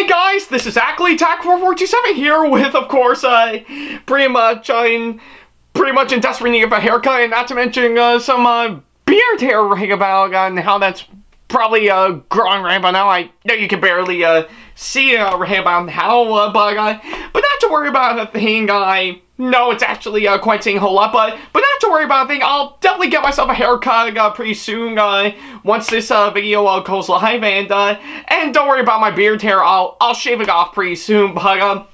Hey guys, this is Ackley, Trackmaster4427 here with, of course, pretty much in desperate need of a haircut, and not to mention some beard hair right about and how that's probably growing right about now. I know you can barely see right about how, but not to worry about a thing. I know it's actually quite saying a whole lot, but not to worry about a thing. I'll definitely get myself a haircut pretty soon once this video goes live, and don't worry about my beard hair. I'll shave it off pretty soon, but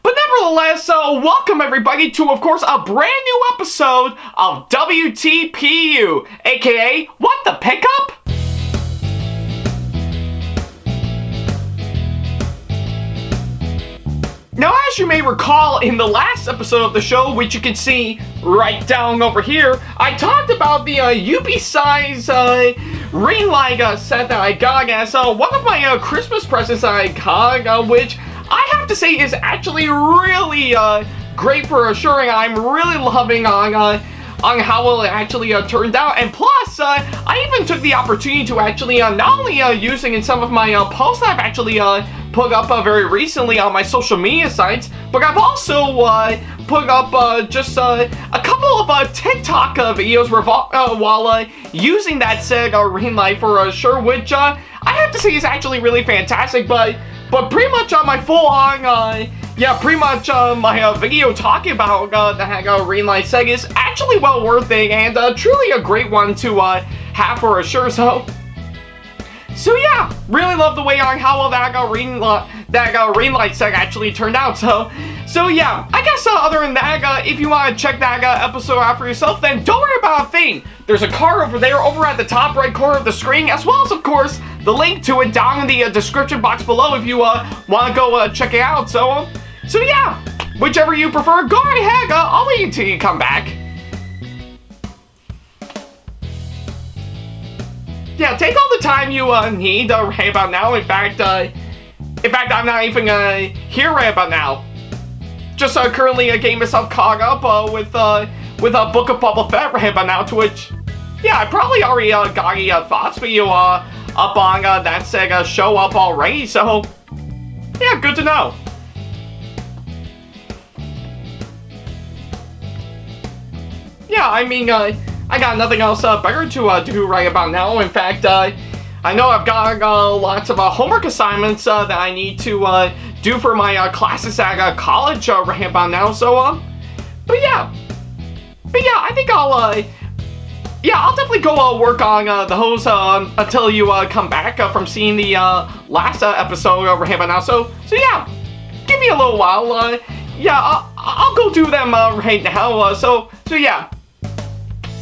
nevertheless, welcome everybody to, of course, a brand new episode of WTPU, aka What the Pickup? Now, as you may recall, in the last episode of the show, which you can see right down over here, I talked about the UB-size ring light set that I got as one of my Christmas presents that I got, which I have to say is actually really great for assuring. I'm really loving on how well it actually turned out, and plus, I even took the opportunity to actually not only using in some of my posts that I've actually put up very recently on my social media sites, but I've also put up just a couple of TikTok videos while using that said ring light for sure, which I have to say is actually really fantastic. But pretty much on my full-on my video talking about the ring light set is actually well worth it, and truly a great one to have for sure. So yeah, really love the way on how well that ring light set actually turned out. So yeah, I guess other than that, if you want to check that episode out for yourself, then don't worry about a thing. There's a card over there, over at the top right corner of the screen, as well as, of course, the link to it down in the description box below if you want to go check it out. So yeah, whichever you prefer, go right ahead. I'll wait until you come back. Yeah, take all the time you need right about now. In fact, I'm not even here right about now. Just currently getting myself caught up with a Book of Boba Fett right about now. To which, yeah, I probably already got a thoughts video up on that Sega show up already. So yeah, good to know. Yeah, I mean, I got nothing else better to do right about now. In fact, I know I've got lots of homework assignments that I need to do for my classes at college right about now. So, but yeah, I think I'll definitely go work on those until you come back from seeing the last episode right about now. So yeah, give me a little while. Yeah, I'll go do them right now. So yeah.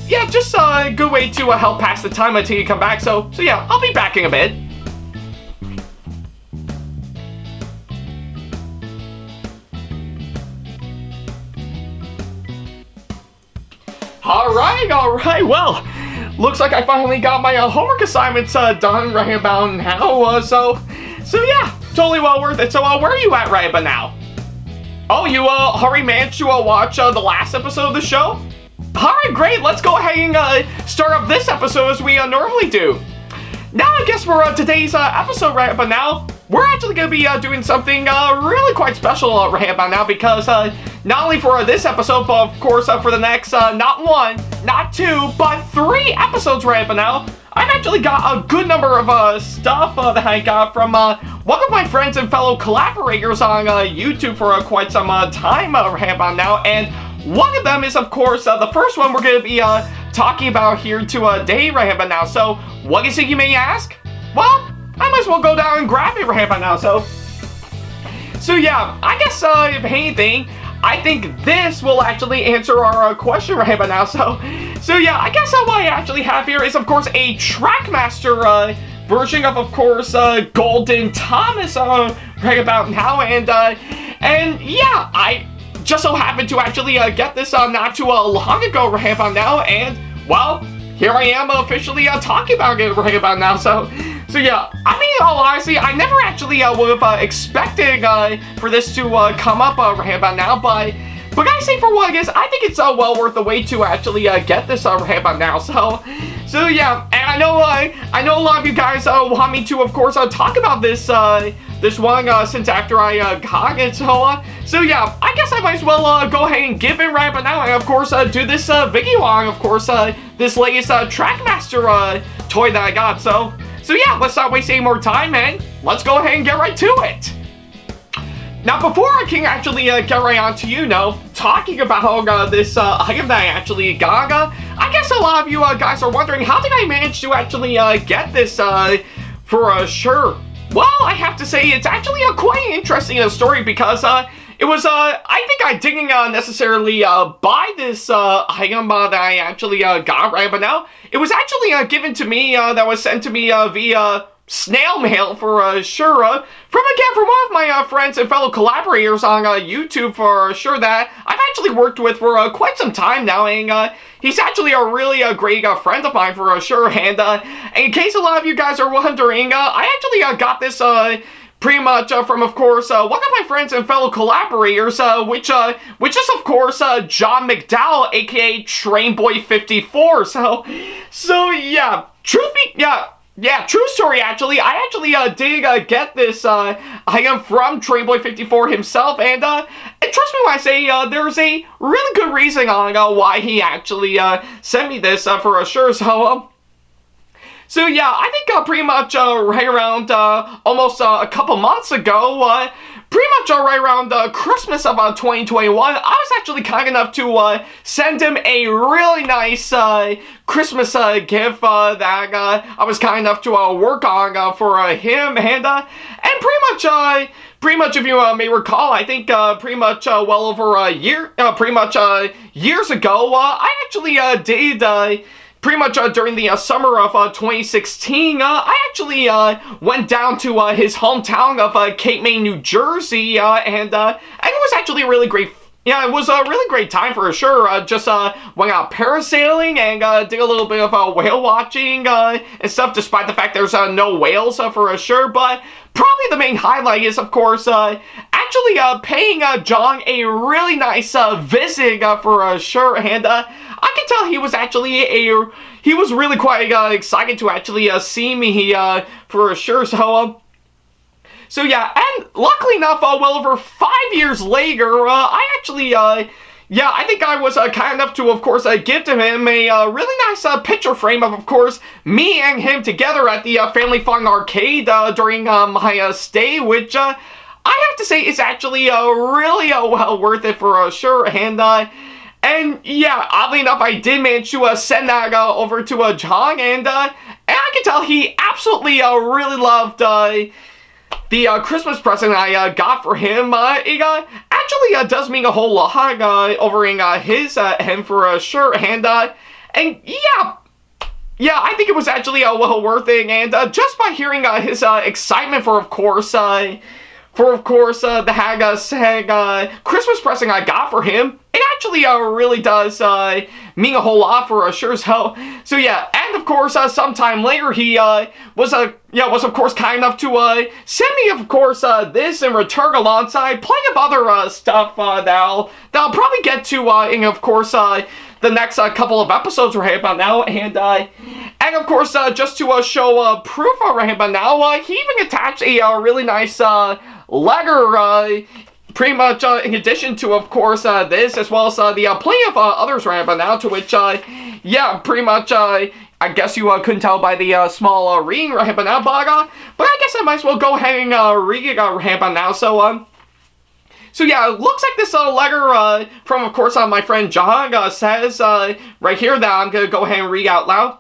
Yeah, just a good way to help pass the time until you come back. So yeah, I'll be back in a bit. Alright, well, looks like I finally got my homework assignments done right about now. So yeah, totally well worth it. So where are you at right about now? Oh, you already managed to watch the last episode of the show? Alright, great, let's go ahead and start up this episode as we normally do. Now, I guess for today's episode right about now, we're actually going to be doing something really quite special right about now, because not only for this episode, but of course for the next not one, not two, but 3 episodes right about now, I've actually got a good number of stuff that I got from one of my friends and fellow collaborators on YouTube for quite some time right about now, and one of them is, of course, the first one we're going to be talking about here today right about now. So, what is it, you may ask? Well, I might as well go down and grab it right about now. So yeah, I guess if anything, I think this will actually answer our question right about now. So yeah, I guess what I actually have here is, of course, a Trackmaster version of course, Golden Thomas right about now, and yeah, I just so happened to actually get this not too long ago right about now, and well, here I am officially talking about it right about now. So yeah, I mean, in all honesty, I never actually would have expected for this to come up right about now, but I say for what it is, I think it's well worth the wait to actually get this right about now. So So yeah, and I know a lot of you guys want me to, of course, talk about this this one since after I got it. So yeah, I guess I might as well go ahead and give it right about now, and of course do this video on, of course, this latest Trackmaster toy that I got. So yeah, let's not waste any more time, man. Let's go ahead and get right to it. Now, before I can actually get right on to, talking about this item that I actually got, I guess a lot of you guys are wondering, how did I manage to actually get this for sure? Well, I have to say, it's actually a quite interesting story, because it was, I think I didn't necessarily buy this item that I actually got right but now. It was actually given to me, that was sent to me via snail mail for sure, from one of my friends and fellow collaborators on YouTube for sure, that I've actually worked with for quite some time now, and he's actually a really great friend of mine for sure. And in case a lot of you guys are wondering, I actually got this pretty much from, of course, one of my friends and fellow collaborators, which is, of course, Jon McDowell, aka Trainboy54. So yeah, yeah, true story, actually. I actually did get this item from Trainboy54 himself, and trust me when I say there's a really good reason on why he actually sent me this for sure. So yeah, I think pretty much right around almost a couple months ago, pretty much right around Christmas of 2021, I was actually kind enough to send him a really nice Christmas gift that I was kind enough to work on for him, and pretty much if you may recall, I think pretty much well over a year, years ago, I actually did pretty much during the summer of 2016, I actually went down to his hometown of Cape May, New Jersey, and it was actually a really great, it was a really great time for sure. Just went out parasailing and did a little bit of whale watching and stuff, despite the fact there's no whales for sure. But probably the main highlight is, of course, actually paying Jon a really nice visit for sure, and I can tell he was actually he was really quite excited to actually see me for sure. So yeah, and luckily enough, well over 5 years later, I actually yeah, I think I was kind enough to, of course, gift him a really nice picture frame of course, me and him together at the Family Fun Arcade during my stay, which I have to say is actually really well worth it for sure. And yeah, oddly enough, I did manage to send that over to Jon, and I can tell he absolutely really loved the Christmas present I got for him. It actually does mean a whole lot over in his end for sure, and yeah, I think it was actually well worth it, and just by hearing his excitement for, of course, the Christmas present I got for him, it actually really does mean a whole lot for sure. So yeah, and of course, sometime later he was of course kind enough to send me, of course, this in return, alongside plenty of other stuff that I'll probably get to in, of course, the next couple of episodes right about now, and of course, just to show proof right about now, he even attached a really nice letter, pretty much in addition to, of course, this, as well as the plenty of others right about now, to which, yeah, pretty much, I guess you couldn't tell by the small reading right about now, but I guess I might as well go ahead and read it right about now. So yeah, it looks like this letter from, of course, my friend Jon says right here that I'm going to go ahead and read out loud.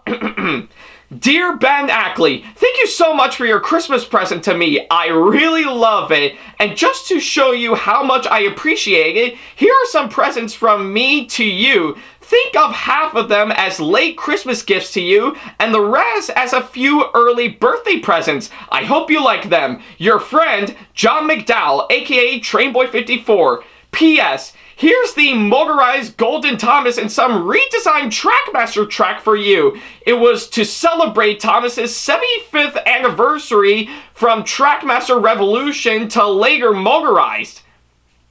Dear Ben Ackley, thank you so much for your Christmas present to me. I really love it. And just to show you how much I appreciate it, here are some presents from me to you. Think of half of them as late Christmas gifts to you, and the rest as a few early birthday presents. I hope you like them. Your friend, Jon McDowell, aka Trainboy54. P.S. Here's the motorized Golden Thomas and some redesigned Trackmaster track for you. It was to celebrate Thomas's 75th anniversary from Trackmaster Revolution to later motorized.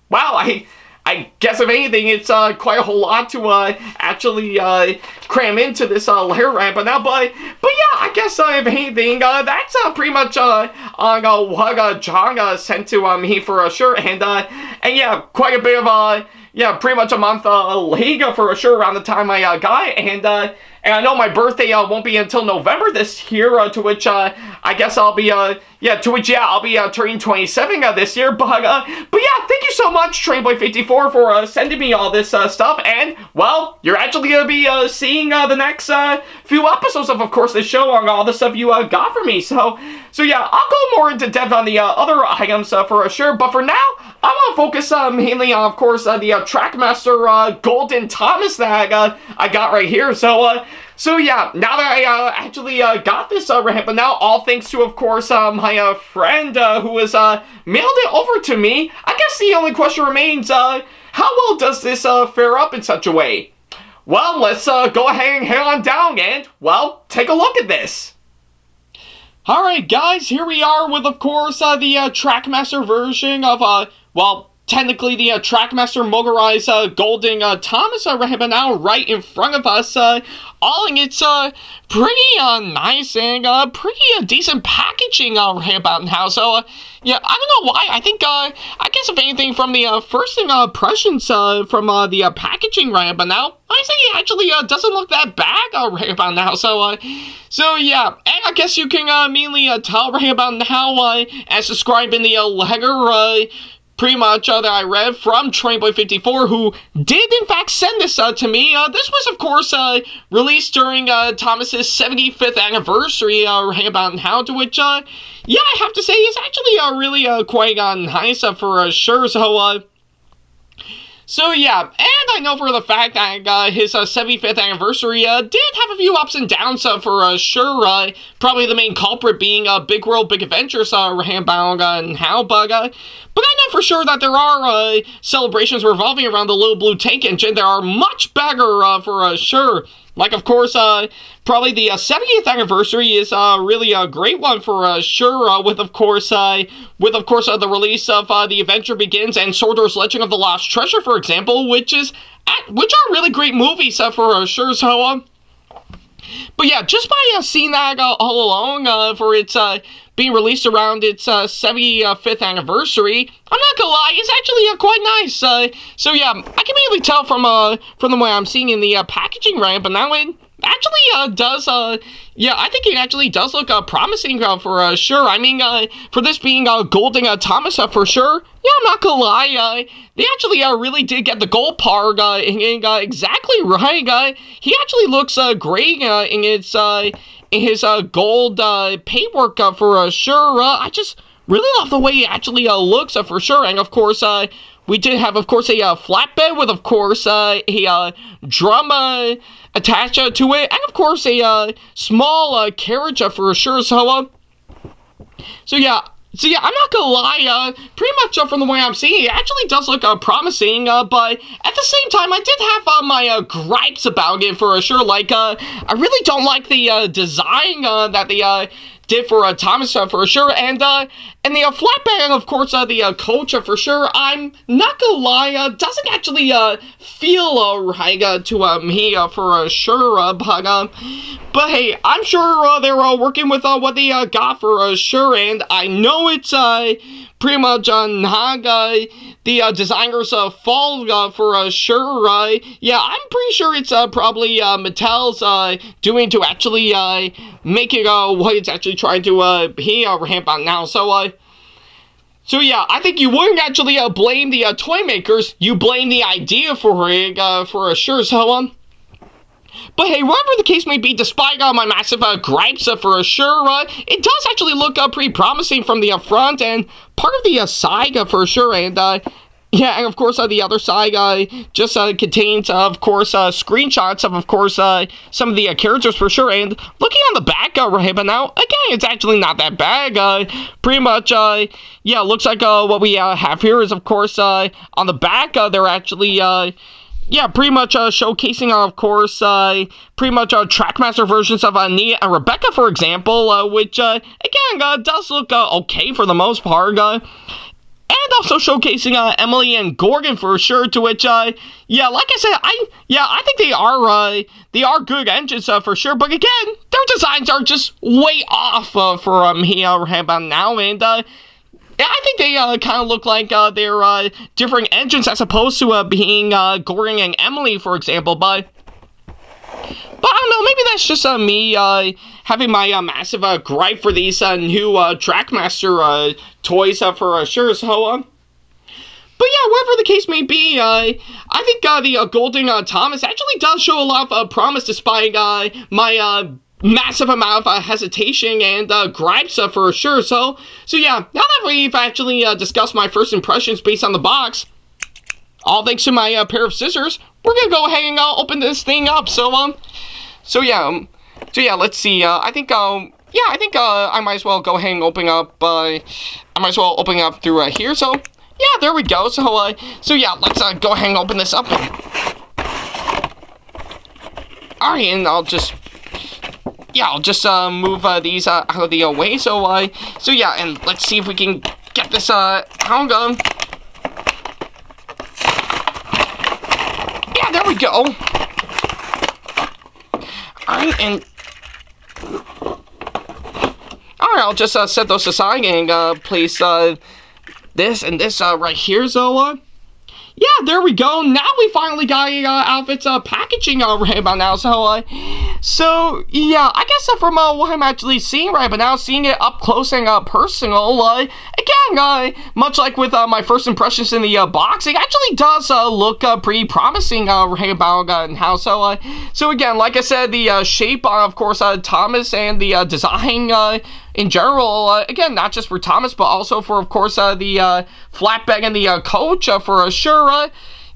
Wow, I I guess if anything, it's quite a whole lot to actually cram into this layer ramp now. But yeah, I guess if anything, that's pretty much on what Jon sent to me for sure. And yeah, quite a bit of yeah, pretty much a month late for sure around the time I got it. And I know my birthday won't be until November this year, to which I guess I'll be I'll be turning 27 this year. But yeah, thank you so much, Trainboy54, for sending me all this stuff. And well, you're actually gonna be seeing the next few episodes of course, the show on all the stuff you got for me. So yeah, I'll go more into depth on the other items for sure. But for now, I want to focus mainly on, of course, the Trackmaster Golden Thomas that I got right here. So yeah, now that I actually got this ramp, but now all thanks to, of course, my friend who has mailed it over to me. I guess the only question remains, how well does this fare up in such a way? Well, let's go ahead and head on down and, well, take a look at this. Alright guys, here we are with, of course, the Trackmaster version of, well, technically the Trackmaster motorized Golden Thomas ramp now right in front of us, all in its pretty nice and pretty decent packaging ramp out now. So yeah, I don't know why. I think I guess if anything from the first impressions from the packaging ramp now, I say it actually doesn't look that bad right about now. So yeah, and I guess you can immediately tell right about now as described in the letter pretty much that I read from Trainboy54, who did in fact send this to me. This was, of course, released during Thomas's 75th anniversary right about now, to which, yeah, I have to say, is actually really quite nice for sure. So yeah, and I know for the fact that his 75th anniversary did have a few ups and downs for sure. Probably the main culprit being Big World, Big Adventures handbound now, but I know for sure that there are celebrations revolving around the little blue tank engine that are much better for sure. Like, of course, probably the 70th anniversary is really a great one for sure, with of course the release of The Adventure Begins and Sordor's Legend of the Lost Treasure, for example, which are really great movies for sure. So, but yeah, just by seeing that all along for its being released around its 75th anniversary, I'm not gonna lie, it's actually quite nice. So yeah, I can immediately tell from the way I'm seeing in the packaging ramp, but now it actually does, yeah, I think it actually does look promising for sure. I mean, for this being Golden Thomas for sure, yeah, I'm not gonna lie, they actually really did get the gold part exactly right. He actually looks great in his gold paintwork for sure. I just really love the way it actually looks for sure. And of course, we did have, of course, a flatbed with, of course, a drum attached to it, and of course a small carriage for sure. So yeah, I'm not gonna lie, pretty much from the way I'm seeing it actually does look promising, but at the same time, I did have my gripes about it for sure. Like, I really don't like the design that they did for Thomas for sure, and the flatbed, and of course the coach for sure. I'm not gonna lie, doesn't actually feel right to me for sure. But hey, I'm sure they're working with what they got for sure, and I know it's pretty much not the designer's fault for sure. Yeah, I'm pretty sure it's probably Mattel's doing to actually make it what it's actually trying to be ramp on now. So yeah, I think you wouldn't actually blame the toy makers. You blame the idea for it for sure. But hey, whatever the case may be, despite my massive gripes for sure, it does actually look pretty promising from the front and part of the side for sure. And yeah, and of course the other side just contains, of course, screenshots of course, some of the characters for sure. And looking on the back right now, again, it's actually not that bad. Pretty much, yeah, looks like what we have here is, of course, on the back, they're actually yeah, pretty much showcasing, of course, pretty much Trackmaster versions of Nia and Rebecca, for example, which, again, does look okay for the most part. and also showcasing Emily and Gorgon for sure. To which, yeah, like I said, I think they are good engines for sure. But again, their designs are just way off for me right about now, and I think they kind of look like they're different engines as opposed to being Gorgon and Emily, for example. But I don't know, maybe that's just me having my massive gripe for these new Trackmaster toys for sure. So, but yeah, whatever the case may be, I think the Golden Thomas actually does show a lot of promise despite my massive amount of hesitation and gripes for sure. So yeah, now that we've actually discussed my first impressions based on the box, all thanks to my pair of scissors, we're gonna go ahead and open this thing up. So yeah, let's see. I think I might as well go ahead and open up. I might as well open up through here. So yeah, there we go. So yeah, let's go ahead and open this up. All right, and I'll just move these out of the way. So yeah, and let's see if we can get this handgun. Yeah, there we go. Alright, and I'll just set those aside and place this and this right here. So yeah, there we go. Now we finally got out of its packaging right about now. So yeah, I guess from what I'm actually seeing right about now, seeing it up close and personal, again, much like with my first impressions in the box, it actually does look pretty promising right about now. So again, like I said, the shape, of course, Thomas, and the design in general, again, not just for Thomas, but also for, of course, the flatbed and the coach for sure.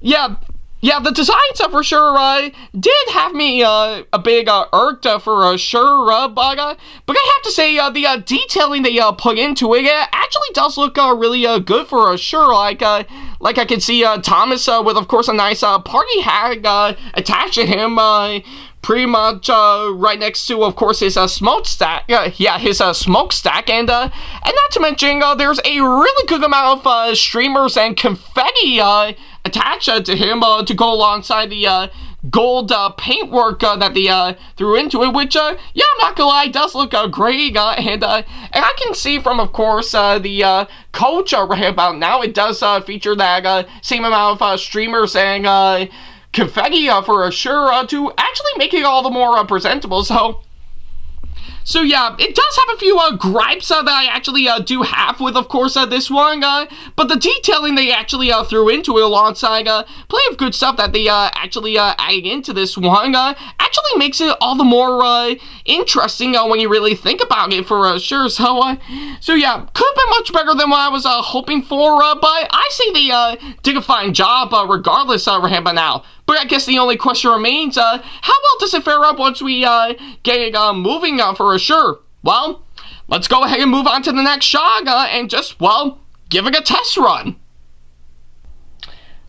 Yeah, the designs for sure did have me a big irked for sure, but I have to say the detailing they put into it actually does look really good for sure. Like I can see Thomas with, of course, a nice party hat attached to him. Pretty much right next to, of course, his smokestack. His smokestack, and not to mention there's a really good amount of streamers and confetti attached to him to go alongside the gold paintwork that they threw into it, which yeah, I'm not gonna lie, does look great. And I can see from, of course, the coach right about now, it does feature that same amount of streamers and confetti for sure to actually make it all the more presentable. So yeah, it does have a few gripes that I actually do have with, of course, this one, but the detailing they actually threw into it alongside plenty of good stuff that they actually added into this one actually makes it all the more interesting when you really think about it for sure. So yeah, could have been much better than what I was hoping for, but I say they did a fine job regardless right about now. But I guess the only question remains, how well does it fare up once we get it moving for sure? Well, let's go ahead and move on to the next shot and just, well, give it a test run.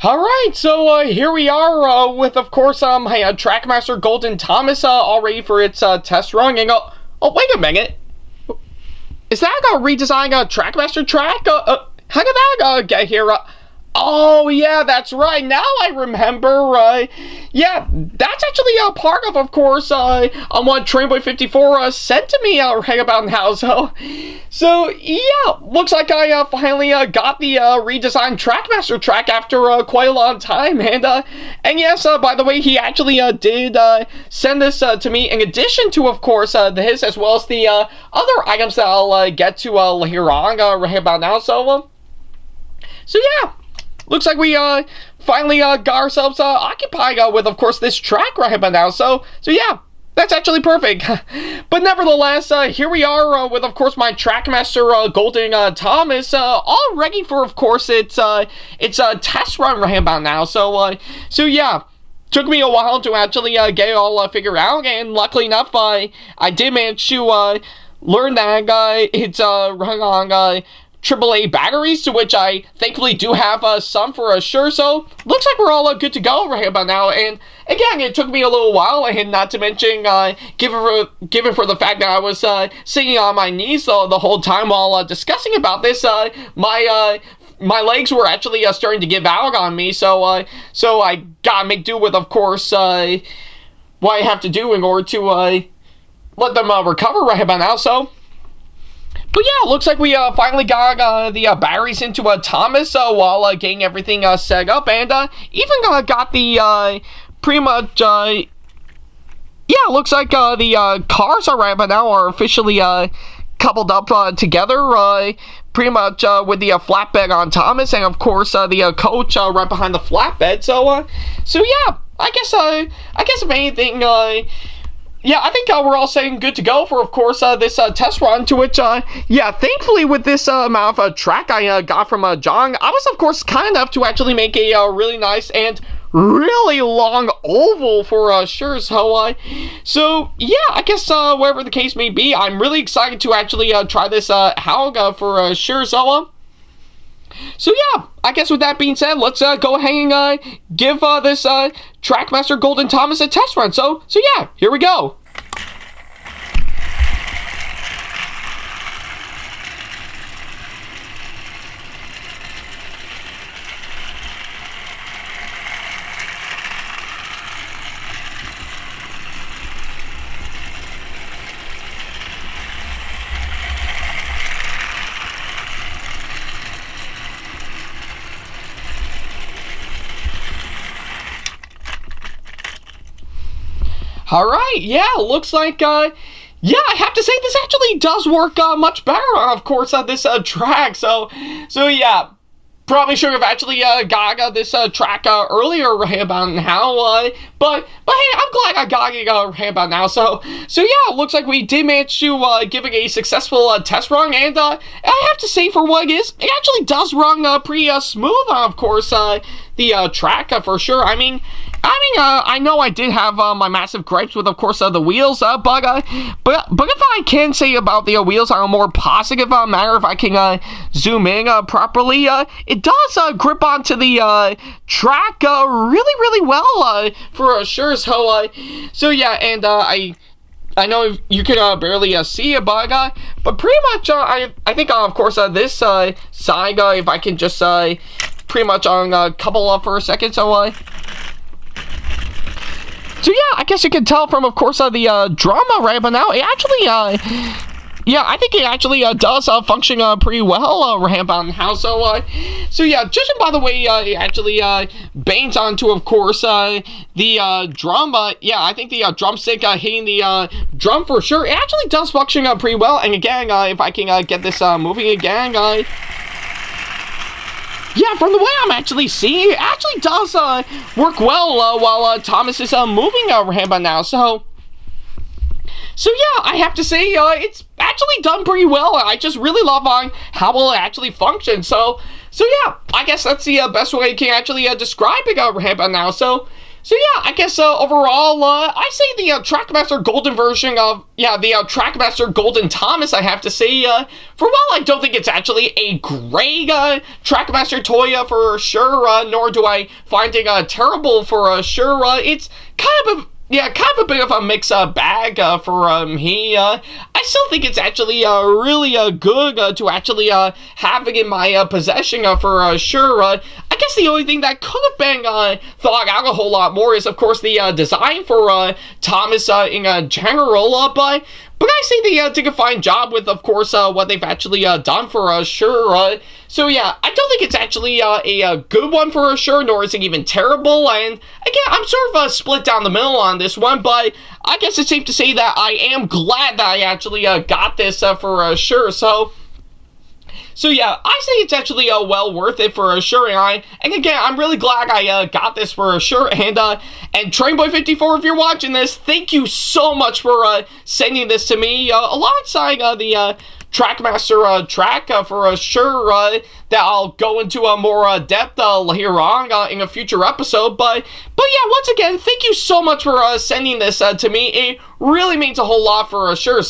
Alright, so here we are with, of course, my Trackmaster Golden Thomas all ready for its test run. And oh, wait a minute. Is that a redesigned Trackmaster track? How did that get here? Oh, yeah, that's right. Now I remember. Yeah, that's actually a part of course, on what Trainboy54 sent to me right about now. So, yeah, looks like I finally got the redesigned Trackmaster track after quite a long time. And yes, by the way, he actually did send this to me in addition to, of course, this, as well as the other items that I'll get to later on right about now. So yeah. Looks like we finally got ourselves occupied with, of course, this track right about now. So yeah, that's actually perfect. But nevertheless, here we are with, of course, my Trackmaster Golden Thomas all ready for, of course, its test run right about now. So yeah. Took me a while to actually get it all figured out, and luckily enough, I did manage to learn that it's running on AAA batteries, to which I thankfully do have some for sure. So looks like we're all good to go right about now. And again, it took me a little while, and not to mention given for the fact that I was sitting on my knees the whole time while discussing about this, my my legs were actually starting to give out on me, so I gotta make do with, of course, what I have to do in order to let them recover right about now. So, but yeah, it looks like we finally got the batteries into Thomas while getting everything set up, and even got the pretty much yeah, it looks like the cars right about now are officially coupled up together, pretty much with the flatbed on Thomas, and of course the coach right behind the flatbed. So yeah, I guess if anything, yeah, I think we're all saying good to go for, of course, this test run, to which, yeah, thankfully with this amount of track I got from Jon, I was, of course, kind enough to actually make a really nice and really long oval for sure. So yeah, I guess whatever the case may be, I'm really excited to actually try this Hauga for sure. So yeah, I guess with that being said, let's go ahead and give this Trackmaster Golden Thomas a test run. So yeah, here we go. Alright, yeah, looks like, yeah, I have to say this actually does work much better on, of course, this track. So yeah, probably should have actually got this track earlier right about now, but hey, I'm glad I got it right about now. So yeah, it looks like we did manage to give it a successful test run, and I have to say, for what it is, it actually does run pretty smooth on, of course, the track for sure. I mean, I know I did have my massive gripes with, of course, the wheels, but if I can say about the wheels on a more positive matter, if I can zoom in properly, it does grip onto the track really well for sure. So yeah, and I know you can barely see it, but pretty much I think of course this side, if I can just pretty much couple for a second. So yeah, I guess you can tell from, of course, the drama right about now, it actually, yeah, I think it actually does function pretty well right about now. So yeah, judging by the way it actually bangs onto, of course, the drum, yeah, I think the drumstick hitting the drum for sure, it actually does function pretty well. And again, if I can get this moving again, yeah, from the way I'm actually seeing it, actually does work well while Thomas is moving right about now. So yeah, I have to say it's actually done pretty well. I just really love how well it actually functions. So yeah, I guess that's the best way I can actually describe it right about now. So yeah, I guess overall, I say the Trackmaster Golden version of, yeah, the Trackmaster Golden Thomas, I have to say, for while I don't think it's actually a great Trackmaster toy for sure, nor do I find it terrible for sure, it's kind of a bit of a mixed bag for me. I still think it's actually really good to actually have it in my possession for sure. I guess the only thing that could have been thought out a whole lot more is, of course, the design for Thomas in general, but I say they did a fine job with, of course, what they've actually done for sure. So yeah, I don't think it's actually a good one for sure, nor is it even terrible. And again, I'm sort of split down the middle on this one, but I guess it's safe to say that I am glad that I actually got this for sure. So yeah, I say it's actually well worth it for sure, and again, I'm really glad I got this for sure. And Trainboy54, if you're watching this, thank you so much for sending this to me alongside the Trackmaster track for sure that I'll go into more depth later on in a future episode. But yeah, once again, thank you so much for sending this to me. It really means a whole lot for sure.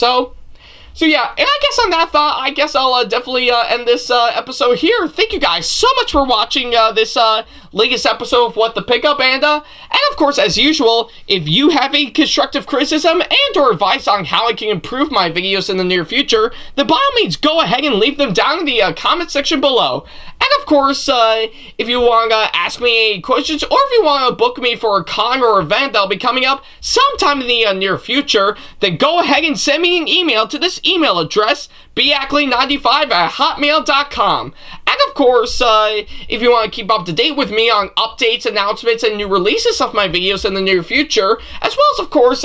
So yeah, and I guess on that thought, I guess I'll definitely end this episode here. Thank you guys so much for watching this latest episode of What the Pickup, and of course, as usual, if you have any constructive criticism and or advice on how I can improve my videos in the near future, then by all means, go ahead and leave them down in the comment section below. And of course, if you want to ask me any questions, or if you want to book me for a con or event that'll be coming up sometime in the near future, then go ahead and send me an email to this email address, backley95@hotmail.com. And of course, if you want to keep up to date with me on updates, announcements, and new releases of my videos in the near future, as well as, of course,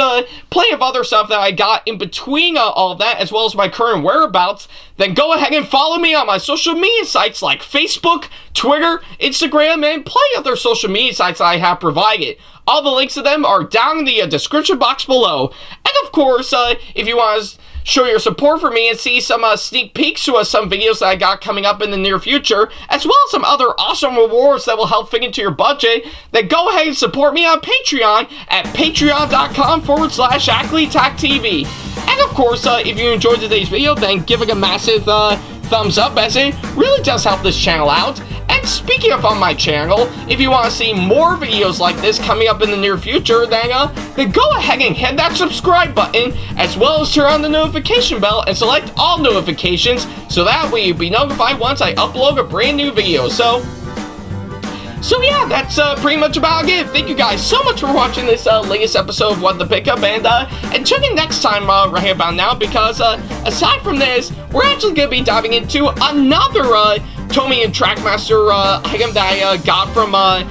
plenty of other stuff that I got in between all of that, as well as my current whereabouts, then go ahead and follow me on my social media sites like Facebook, Twitter, Instagram, and plenty of other social media sites that I have provided. All the links to them are down in the description box below. And of course, if you want to show your support for me and see some sneak peeks to some videos that I got coming up in the near future, as well as some other awesome rewards that will help fit into your budget, then go ahead and support me on Patreon at patreon.com/AckleyTACTV. And of course, if you enjoyed today's video, then give it a massive thumbs up, as it really does help this channel out. And speaking of on my channel, if you want to see more videos like this coming up in the near future, then go ahead and hit that subscribe button, as well as turn on the notification bell and select all notifications, so that way you'll be notified once I upload a brand new video. So yeah, that's pretty much about it. Thank you guys so much for watching this latest episode of What the Pickup, and tune in next time right here about now, because aside from this, we're actually going to be diving into another Tomy and Trackmaster item that I got from my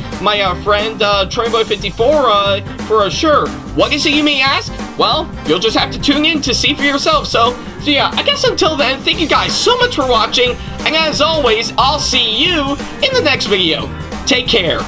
friend Trainboy54 for sure. What is it, you may ask? Well, you'll just have to tune in to see for yourself. So yeah, I guess until then, thank you guys so much for watching, and as always, I'll see you in the next video. Take care.